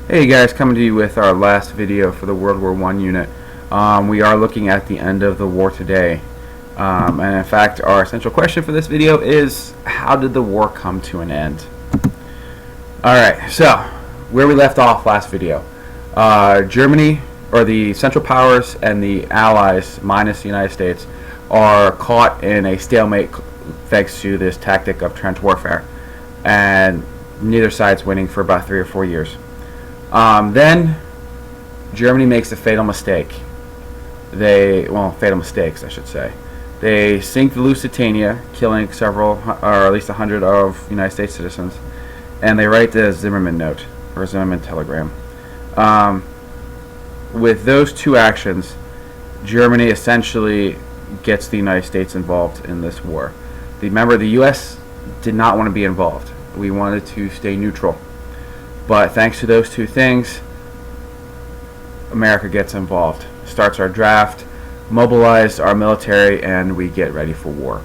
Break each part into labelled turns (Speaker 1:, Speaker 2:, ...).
Speaker 1: Hey guys, coming to you with our last video for the World War I unit. We are looking at the end of the war today. And in fact, our central question for this video is, how did the war come to an end? Alright, so, where we left off last video. Germany, or the Central Powers, and the Allies, minus the United States, are caught in a stalemate thanks to this tactic of trench warfare. And neither side's winning for about 3 or 4 years. Then Germany makes a fatal mistake. Fatal mistakes, I should say. They sink the Lusitania, killing several, or at least 100 of United States citizens, and they write the Zimmerman note, or Zimmerman telegram. With those two actions, Germany essentially gets the United States involved in this war. Remember, the U.S. did not want to be involved. We wanted to stay neutral. But thanks to those two things, America gets involved, starts our draft, mobilizes our military, and we get ready for war.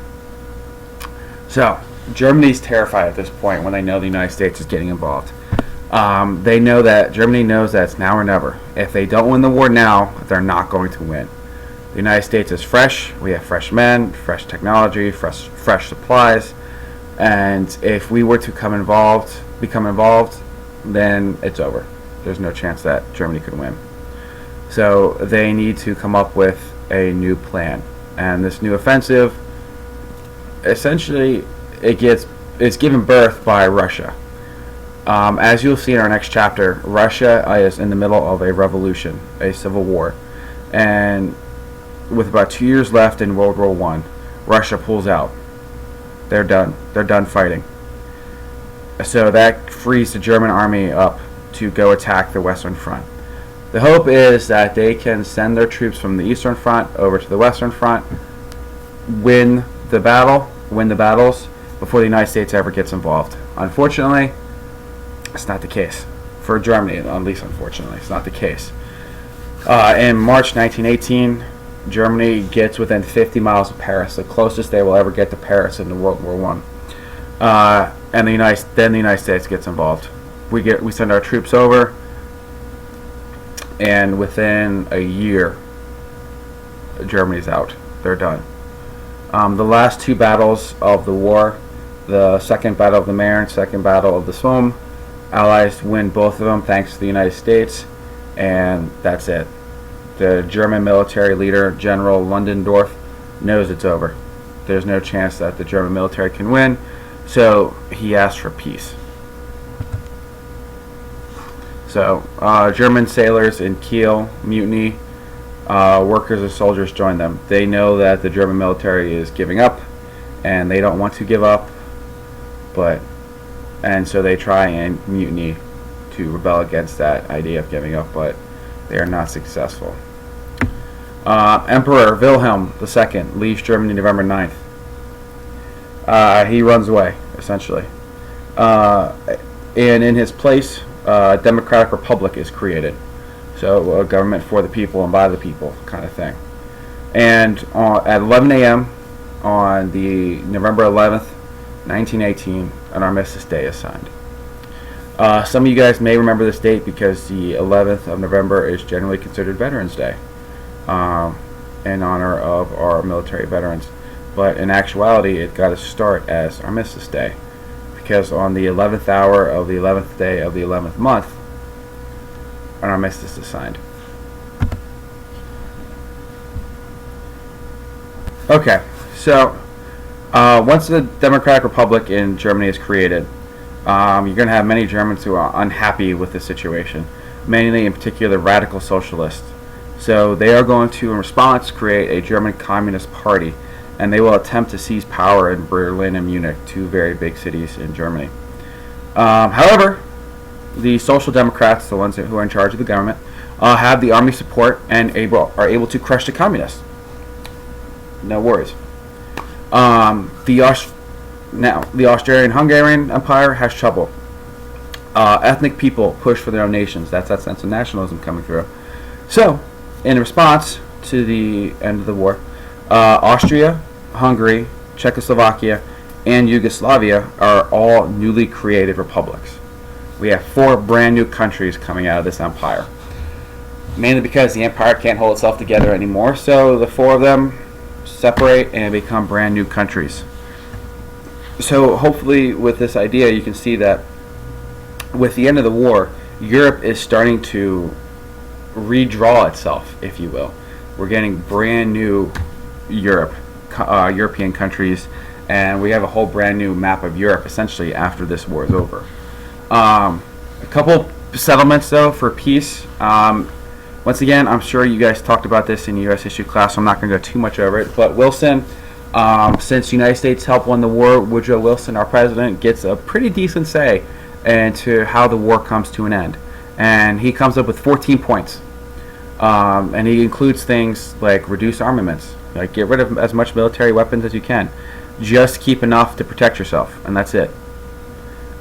Speaker 1: So, Germany's terrified at this point when they know the United States is getting involved. They know that Germany knows that it's now or never. If they don't win the war now, they're not going to win. The United States is fresh. We have fresh men, fresh technology, fresh supplies, and if we were to become involved, then it's over. There's no chance that Germany could win. So they need to come up with a new plan, and this new offensive, essentially, it's given birth by Russia. As you'll see in our next chapter, Russia is in the middle of a revolution, a civil war, and with about 2 years left in World War I, Russia pulls out. They're done. They're done fighting. So that frees the German army up to go attack the Western Front. The hope is that they can send their troops from the Eastern Front over to the Western Front, win the battles before the United States ever gets involved. Unfortunately, it's not the case. For Germany, at least unfortunately, it's not the case. In March 1918, Germany gets within 50 miles of Paris, the closest they will ever get to Paris in the World War I. And the United States gets involved. We send our troops over, and within a year, Germany's out. They're done. The last two battles of the war, the Second Battle of the Marne, Second Battle of the Somme, Allies win both of them thanks to the United States, and that's it. The German military leader, General Ludendorff, knows it's over. There's no chance that the German military can win. So he asked for peace. So German sailors in Kiel mutiny. Workers and soldiers join them. They know that the German military is giving up, and they don't want to give up. And so they try and mutiny to rebel against that idea of giving up, but they are not successful. Emperor Wilhelm II leaves Germany November 9th. He runs away, essentially. And in his place, a democratic republic is created. So a government for the people and by the people kind of thing. And at 11 a.m. on the November 11th, 1918, an armistice day is signed. Some of you guys may remember this date because the 11th of November is generally considered Veterans Day, in honor of our military veterans. But in actuality, it got to start as Armistice Day, because on the 11th hour of the 11th day of the 11th month, an armistice is signed. Okay, so once the Democratic Republic in Germany is created, you're going to have many Germans who are unhappy with the situation, mainly in particular radical socialists. So they are going to, in response, create a German Communist Party, and they will attempt to seize power in Berlin and Munich, two very big cities in Germany. However, the Social Democrats, the ones who are in charge of the government, have the army support and are able to crush the communists. No worries. The Austrian-Hungarian Empire has trouble. Ethnic people push for their own nations. That's that sense of nationalism coming through. So, in response to the end of the war, Austria, Hungary, Czechoslovakia, and Yugoslavia are all newly created republics. We have 4 brand new countries coming out of this empire. Mainly because the empire can't hold itself together anymore, so the 4 of them separate and become brand new countries. So hopefully with this idea you can see that with the end of the war, Europe is starting to redraw itself, if you will. We're getting brand new European countries, and we have a whole brand new map of Europe essentially after this war is over. A couple settlements though for peace. Once again, I'm sure you guys talked about this in U.S. history class, so I'm not going to go too much over it. But Wilson, since the United States helped win the war, Woodrow Wilson, our president, gets a pretty decent say into how the war comes to an end. And he comes up with 14 points. And he includes things like reduce armaments, like get rid of as much military weapons as you can. Just keep enough to protect yourself, and that's it.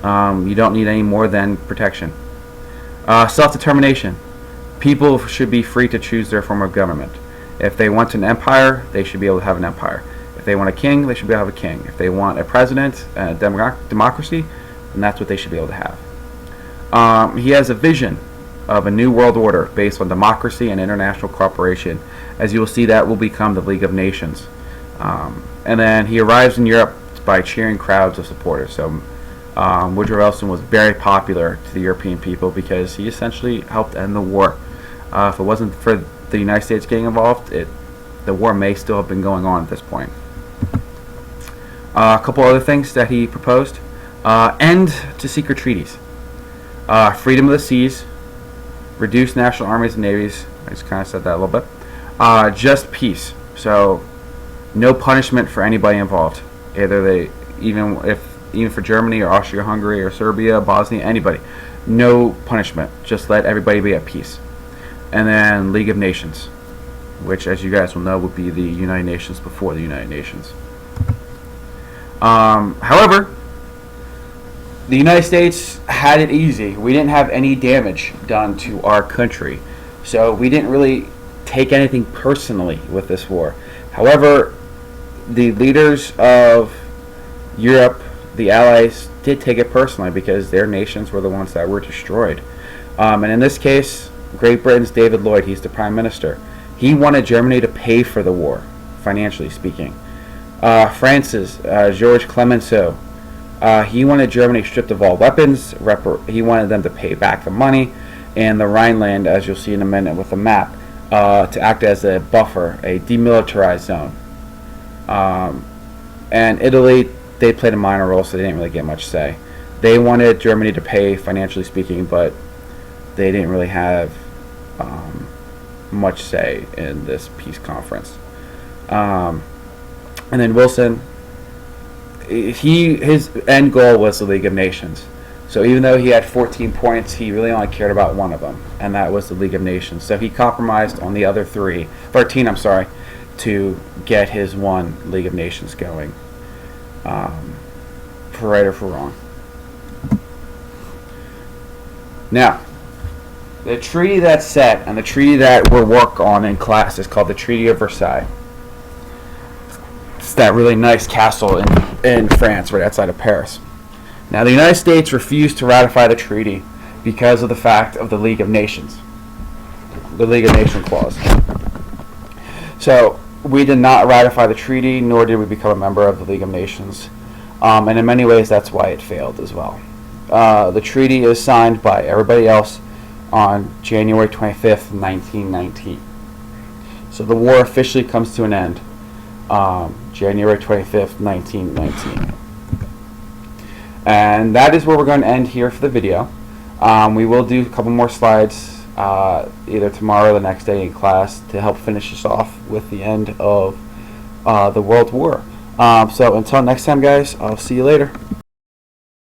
Speaker 1: You don't need any more than protection. Self-determination. People should be free to choose their form of government. If they want an empire, they should be able to have an empire. If they want a king, they should be able to have a king. If they want a president, a democracy, then that's what they should be able to have. He has a vision of a new world order based on democracy and international cooperation. As you will see, that will become the League of Nations. And then he arrives in Europe by cheering crowds of supporters. So Woodrow Wilson was very popular to the European people because he essentially helped end the war. If it wasn't for the United States getting involved, the war may still have been going on at this point. A couple other things that he proposed. End to secret treaties. Freedom of the seas. Reduce national armies and navies. I just kind of said that a little bit. Just peace. So no punishment for anybody involved. Even for Germany or Austria-Hungary or Serbia, Bosnia, anybody. No punishment. Just let everybody be at peace. And then League of Nations, which, as you guys will know, would be the United Nations before the United Nations. However, the United States had it easy. We didn't have any damage done to our country, so we didn't really take anything personally with this war. However, the leaders of Europe, the Allies, did take it personally because their nations were the ones that were destroyed. And in this case, Great Britain's David Lloyd, he's the Prime Minister. He wanted Germany to pay for the war, financially speaking. France's Georges Clemenceau, he wanted Germany stripped of all weapons. He wanted them to pay back the money. And the Rhineland, as you'll see in a minute with the map, to act as a buffer, a demilitarized zone. And Italy, they played a minor role, so they didn't really get much say. They wanted Germany to pay, financially speaking, but they didn't really have much say in this peace conference. And then Wilson, his end goal was the League of Nations. So even though he had 14 points, he really only cared about one of them, and that was the League of Nations. So he compromised on the other 13, to get his one League of Nations going. For right or for wrong. Now, the treaty that's set and the treaty that we'll work on in class is called the Treaty of Versailles. It's that really nice castle in France, right outside of Paris. Now, the United States refused to ratify the treaty because of the fact of the League of Nations, the League of Nations clause. So, we did not ratify the treaty, nor did we become a member of the League of Nations. And in many ways, that's why it failed as well. The treaty is signed by everybody else on January 25th, 1919. So the war officially comes to an end January 25th, 1919. And that is where we're going to end here for the video. We will do a couple more slides either tomorrow or the next day in class to help finish us off with the end of the World War. So until next time, guys, I'll see you later.